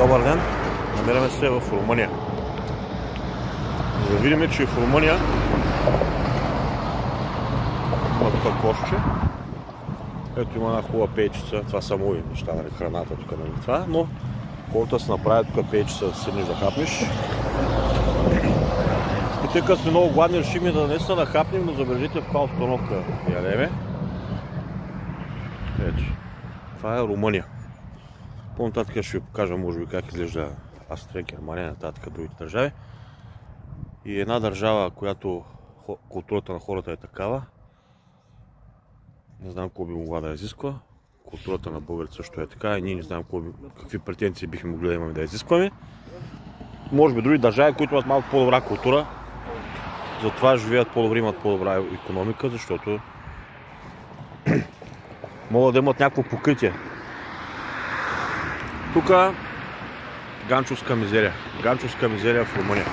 Добър ден! Намираме се в Румъния. За да видим, че в Румъния има тук кошче. Ето има една хубава пейчица. Това са мои неща, нали, храната тук, нали, това, но колкото се направи тук пейчица, да седнеш да хапнеш. И тъй като сме много гладни, решихме да не са да хапнем, но забележите в каква обстановка ядеме. Ето, това е Румъния. По-нататък ще ви покажа, може би, как изглежда Австрия, Германия, нататък другите държави. И една държава, която културата на хората е такава, не знам какво би могла да изисква. Културата на българите също е така и ние не знаем какви претенции бихме могли да имаме да изискваме. Може би други държави, които имат малко по-добра култура, затова живеят по-добре, имат по-добра икономика, защото могат да имат някакво покритие. Тук ганчовска мизерия. Ганчовска мизерия в Румъния.